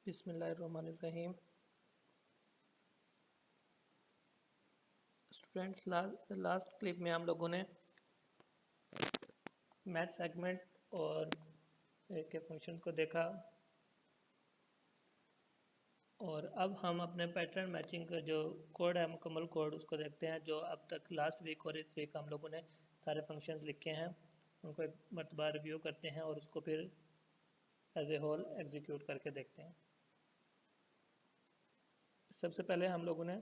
बिस्मिल्लाहिर्रहमानिर्रहीम। Students, last clip में हम लोगों ने मैथ सेगमेंट और के फंक्शन को देखा और अब हम अपने पैटर्न मैचिंग का जो कोड है, मुकम्मल कोड, उसको देखते हैं। जो अब तक लास्ट वीक और इस वीक हम लोगों ने सारे फंक्शंस लिखे हैं, उनको एक मरतबा रिव्यू करते हैं और उसको फिर एज ए होल एग्जीक्यूट करके देखते हैं। सबसे पहले हम लोगों ने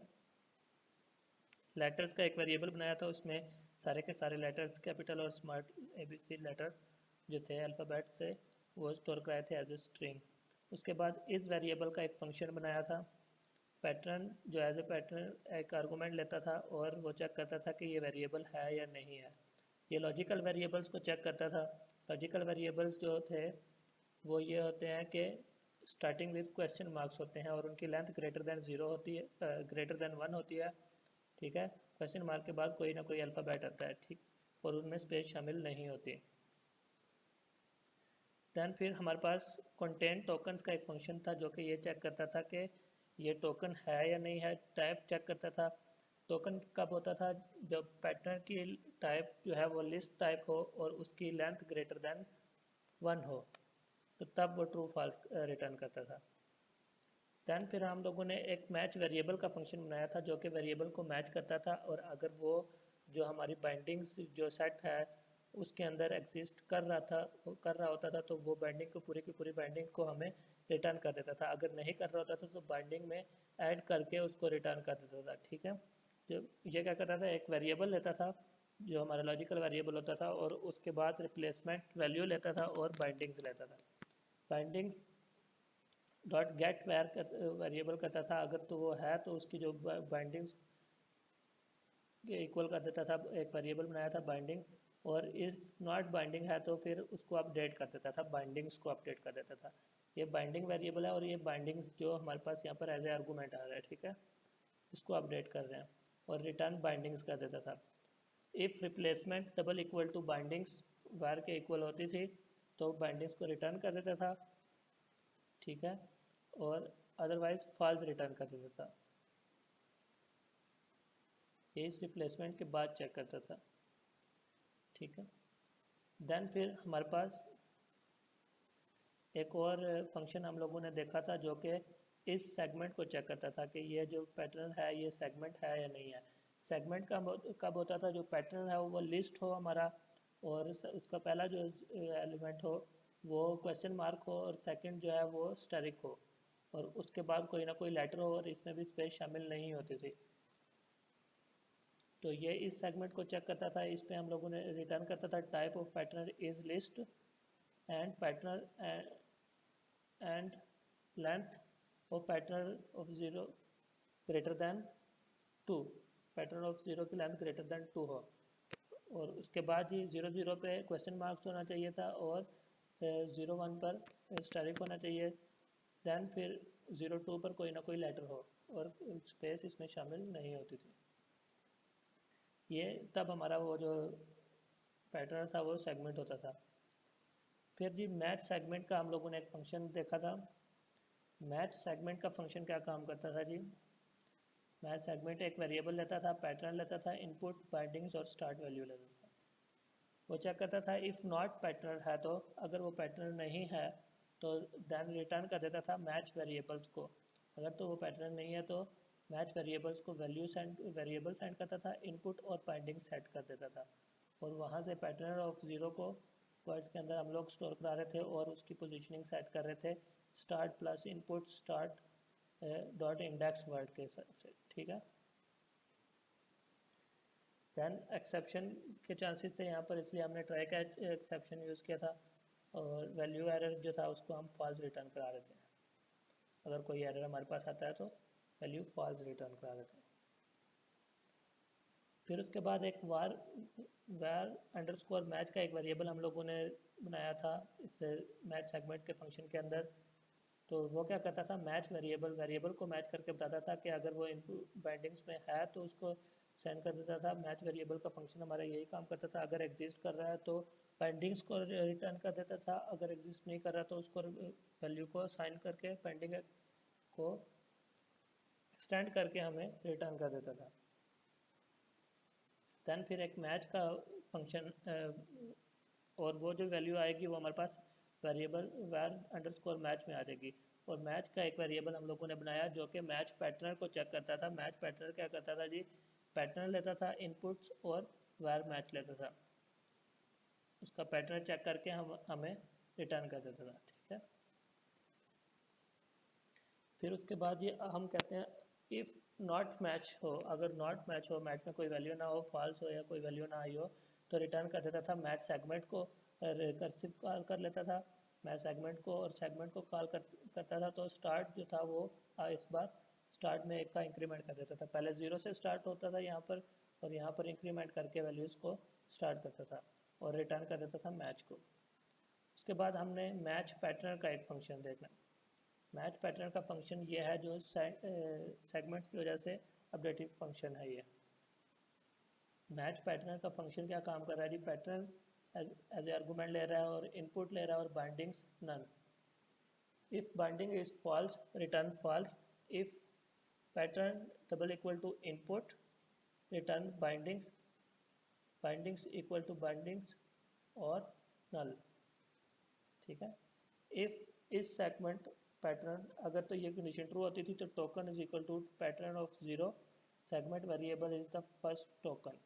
लेटर्स का एक वेरिएबल बनाया था। उसमें सारे के सारे लेटर्स, कैपिटल और स्मॉल ABC लेटर जो थे अल्फ़ाबेट से, वो स्टोर कराए थे एज ए स्ट्रिंग। उसके बाद इस वेरिएबल का एक फंक्शन बनाया था पैटर्न, जो एज ए पैटर्न एक आर्गूमेंट लेता था और वो चेक करता था कि ये वेरिएबल है या नहीं है। ये लॉजिकल वेरिएबल्स को चेक करता था। लॉजिकल वेरिएबल्स जो थे वो ये होते हैं कि स्टार्टिंग विद क्वेश्चन मार्क्स होते हैं और उनकी लेंथ ग्रेटर दैन 0 होती है, ग्रेटर दैन 1 होती है। ठीक है, क्वेश्चन मार्क के बाद कोई ना कोई अल्फ़ाबेट आता है, ठीक, और उनमें स्पेस शामिल नहीं होती। दैन फिर हमारे पास कंटेंट टोकन्स का एक फंक्शन था जो कि ये चेक करता था कि ये टोकन है या नहीं है। टाइप चेक करता था। टोकन कब होता था? जब पैटर्न की टाइप जो है वो लिस्ट टाइप हो और उसकी लेंथ ग्रेटर दैन 1 हो, तो तब वो ट्रू फॉल्स रिटर्न करता था। दैन फिर हम लोगों ने एक मैच वेरिएबल का फंक्शन बनाया था जो कि वेरिएबल को मैच करता था, और अगर वो जो हमारी बाइंडिंग्स जो सेट है उसके अंदर एग्जिस्ट कर रहा होता था तो वो बाइंडिंग को, पूरी की पूरी बाइंडिंग को हमें रिटर्न कर देता था। अगर नहीं कर रहा होता था तो बाइंडिंग में ऐड करके उसको रिटर्न कर देता था। ठीक है, जो ये क्या करता था, एक वेरिएबल लेता था जो हमारा लॉजिकल वेरिएबल होता था, और उसके बाद रिप्लेसमेंट वैल्यू लेता था और बाइंडिंग्स लेता था। बाइंडिंग्स डॉट गेट वेरिएबल करता था, अगर तो वो है तो उसकी जो बाइंडिंग्स के इक्वल कर देता था। एक वेरिएबल बनाया था बाइंडिंग, और इफ़ नॉट बाइंडिंग है तो फिर उसको अपडेट कर देता था, बाइंडिंग्स को अपडेट कर देता था। ये बाइंडिंग वेरिएबल है और ये बाइंडिंग्स जो हमारे पास यहाँ पर एज ए आर्गूमेंट आ रहा है, ठीक है, इसको अपडेट कर रहे हैं और रिटर्न बाइंडिंग्स कर देता था। If replacement double equal to bindings वार के इक्वल होती थी तो बाइंडिंग्स को रिटर्न कर देता था, ठीक है, और अदरवाइज फॉल्स रिटर्न कर देता था। ये इस रिप्लेसमेंट के बाद चेक करता था, ठीक है। देन फिर हमारे पास एक और फंक्शन हम लोगों ने देखा था जो कि इस सेगमेंट को चेक करता था कि ये जो पैटर्न है ये सेगमेंट है या नहीं है। सेगमेंट कब होता था? जो पैटर्न है वो लिस्ट हो हमारा, और उसका पहला जो एलिमेंट हो वो क्वेश्चन मार्क हो, और सेकंड जो है वो स्टेरिक हो, और उसके बाद कोई ना कोई लेटर हो और इसमें भी स्पेस शामिल नहीं होती थी। तो ये इस सेगमेंट को चेक करता था। इस पे हम लोगों ने रिटर्न करता था type of pattern is list and pattern and length of pattern of 0 greater than 2, pattern of 0 की लेंथ ग्रेटर दैन 2 हो, और उसके बाद ही 0 पे क्वेश्चन मार्क्स होना चाहिए था और 0 1 पर स्टैटिक होना चाहिए। दैन फिर 0 2 पर कोई ना कोई लेटर हो और स्पेस इसमें शामिल नहीं होती थी। ये तब हमारा वो जो पैटर्न था वो सेगमेंट होता था। फिर जी मैच सेगमेंट का हम लोगों ने एक फंक्शन देखा था। मैच सेगमेंट का फंक्शन क्या काम करता था जी? मैच सेगमेंट एक वेरिएबल लेता था, पैटर्न लेता था, इनपुट, बाइंडिंग्स और स्टार्ट वैल्यू लेता था। वो चेक करता था इफ़ नॉट पैटर्न है तो, अगर वो पैटर्न नहीं है तो देन रिटर्न कर देता था मैच वेरिएबल्स को। अगर तो वो पैटर्न नहीं है तो मैच वेरिएबल्स को वेरिएबल सेंड करता था, इनपुट और बाइंडिंग सेट कर देता था, और वहाँ से पैटर्न ऑफ 0 को वर्ड्स के अंदर हम लोग स्टोर करा रहे थे और उसकी पोजीशनिंग सेट कर रहे थे start plus input start dot index word के हिसाब से, ठीक है। दैन एक्सेप्शन के चांसेस थे यहाँ पर, इसलिए हमने ट्राई का एक्सेप्शन यूज़ किया था, और वैल्यू एरर जो था उसको हम फॉल्स रिटर्न करा रहे थे। अगर कोई एरर हमारे पास आता है तो वैल्यू फॉल्स रिटर्न करा रहे थे। फिर उसके बाद एक वार अंडरस्कोर मैच का एक वेरिएबल हम लोगों ने बनाया था इस मैच सेगमेंट के फंक्शन के अंदर। तो वो क्या करता था, मैच वेरिएबल को मैच करके बताता था कि अगर वो इनपुट बाइंडिंग्स में है तो उसको सेंड कर देता था। मैच वेरिएबल का फंक्शन हमारा यही काम करता था, अगर एग्जिस्ट कर रहा है तो पेंडिंग्स को रिटर्न कर देता था, अगर एग्जिस्ट नहीं कर रहा तो उसको वैल्यू को साइन करके पेंडिंग को एक्सटेंड करके हमें रिटर्न कर देता था। दैन फिर एक मैच का फंक्शन, और वो जो वैल्यू आएगी वो हमारे पास वेरिएबल var अंडरस्कोर मैच में आ जाएगी। और मैच का एक वेरिएबल हम लोगों ने बनाया जो कि मैच पैटर्न को चेक करता था। मैच पैटर्न क्या करता था जी, पैटर्न लेता था इनपुट्स और var मैच लेता था, उसका पैटर्न चेक करके हमें रिटर्न कर देता था। ठीक है, फिर उसके बाद ये हम कहते हैं इफ़ नॉट मैच हो, अगर नॉट मैच हो, मैच में कोई वैल्यू ना हो, फॉल्स हो या कोई वैल्यू ना आई हो, तो रिटर्न कर देता था मैच सेगमेंट को, रिकर्सिव कॉल कर लेता था मैच सेगमेंट को, और सेगमेंट को कॉल करता था। तो स्टार्ट जो था वो इस बार स्टार्ट में एक का इंक्रीमेंट कर देता था। पहले 0 से स्टार्ट होता था यहाँ पर, और यहाँ पर इंक्रीमेंट करके वैल्यूज़ को स्टार्ट करता था और रिटर्न कर देता था मैच को। उसके बाद हमने मैच पैटर्न का एक फंक्शन देखना। मैच पैटर्न का फंक्शन ये है जो सेगमेंट्स की वजह से अपडेटिव फंक्शन है। ये मैच पैटर्न का फंक्शन क्या काम कर रहा है जी, पैटर्न एज ए आर्गूमेंट ले रहा है और इनपुट ले रहा है और bindings none. If binding is false return false, if pattern double equal to input return bindings, bindings equal to bindings और नल। ठीक है, इफ इस सेगमेंट पैटर्न, अगर तो ये कंडीशन ट्रू होती थी तो token is equal to pattern of 0, segment variable is the first token.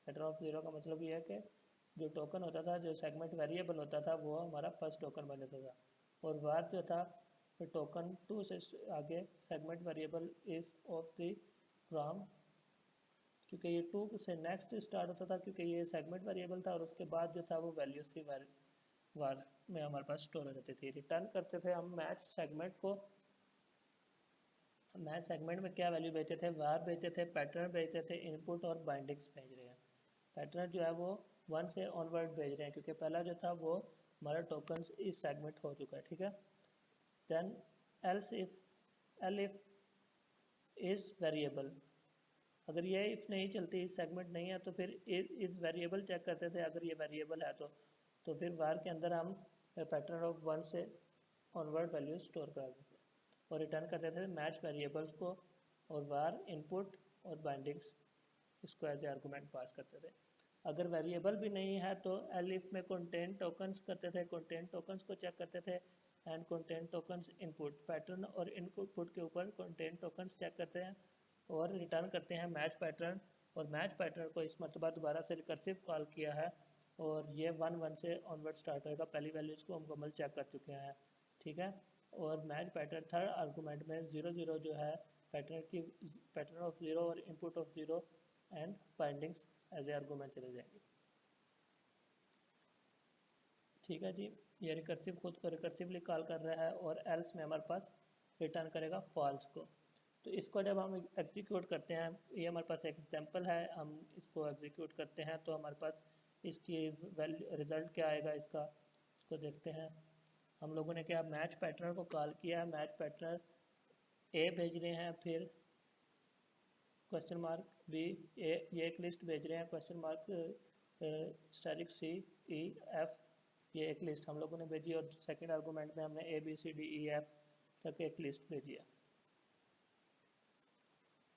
Pattern of 0 का मतलब ये है कि जो टोकन होता था, जो सेगमेंट वेरिएबल होता था, वो हमारा फर्स्ट टोकन बन जाता था। और वार जो था, फिर टोकन 2 से आगे segment variable is of the from, क्योंकि ये 2 से नेक्स्ट स्टार्ट होता था, क्योंकि ये सेगमेंट वेरिएबल था, और उसके बाद जो था वो वैल्यूज थी वार में हमारे पास स्टोर हो जाती थी। रिटर्न करते थे हम मैच सेगमेंट को। मैच सेगमेंट में क्या वैल्यू भेजते थे, वार भेजते थे, पैटर्न भेजते थे, इनपुट और बाइंडिंग्स भेज रहे हैं। पैटर्न जो है वो 1 से ऑनवर्ड भेज रहे हैं, क्योंकि पहला जो था वो हमारा टोकन्स इस सेगमेंट हो चुका है। ठीक है, then else if, elif is variable, अगर ये इफ नहीं चलती, इस सेगमेंट नहीं है, तो फिर इस वेरिएबल चेक करते थे। अगर ये वेरिएबल है तो फिर वार के अंदर हम पैटर्न ऑफ 1 से ऑनवर्ड वैल्यू स्टोर कर देते और रिटर्न कर देते थे मैच वेरिएबल्स को, और वार इनपुट और बाइंडिंग्स इसको एज ए आर्गूमेंट पास करते थे। अगर वेरिएबल भी नहीं है तो एलिफ में कंटेंट टोकन्स करते थे, कंटेंट टोकन्स को चेक करते थे, and content tokens input, pattern और इनपुट के ऊपर कंटेंट टोकन्स चेक करते हैं और रिटर्न करते हैं मैच पैटर्न। और मैच पैटर्न को इस मरतबा दोबारा से रिकर्सिव कॉल किया है, और ये 1 से ऑनवर्ड स्टार्ट होएगा। पहली वैल्यूज़ को हम मुकम्मल चेक कर चुके हैं। ठीक है, और मैच पैटर्न थर्ड आर्गूमेंट में 0 जो है पैटर्न की, पैटर्न ऑफ 0 और input of 0 and bindings as a argument चले जाएंगे। ठीक है जी, ये रिकर्सिव खुद को रिकर्सिवली कॉल कर रहा है, और एल्स में हमारे पास रिटर्न करेगा फॉल्स को। तो इसको जब हम एग्जीक्यूट करते हैं, ये हमारे पास एक एग्जांपल है, हम इसको एग्जीक्यूट करते हैं तो हमारे पास इसकी वैल्यू रिज़ल्ट क्या आएगा इसका, इसको देखते हैं। हम लोगों ने क्या मैच पैटर्न को कॉल किया है, मैच पैटर्न ए भेज रहे हैं, फिर क्वेश्चन मार्क बी, ये एक लिस्ट भेज रहे हैं, क्वेश्चन मार्क स्टैटिक सी ई एफ, ये एक लिस्ट हम लोगों ने भेजी, और सेकंड आर्गूमेंट में हमने A B C D E F तक एक लिस्ट भेजी है।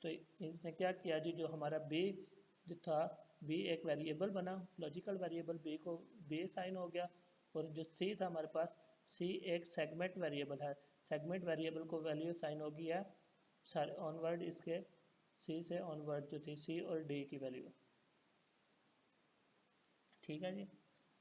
तो इसने क्या किया जी, जो हमारा बी जो था, बी एक वेरिएबल बना, लॉजिकल वेरिएबल बी को बी साइन हो गया, और जो सी था हमारे पास, सी एक सेगमेंट वेरिएबल है, सेगमेंट वेरिएबल को वैल्यू साइन हो गया सारे ऑनवर्ड, इसके सी से ऑनवर्ड जो थी सी और डी की वैल्यू। ठीक है जी,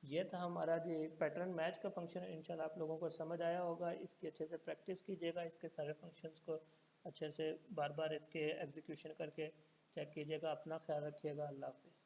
ये था हमारा जी पैटर्न मैच का फंक्शन। इंशाल्लाह आप लोगों को समझ आया होगा, इसकी अच्छे से प्रैक्टिस कीजिएगा, इसके सारे फंक्शंस को अच्छे से बार बार इसके एग्जीक्यूशन करके चेक कीजिएगा। अपना ख्याल रखिएगा, अल्लाह हाफिज़।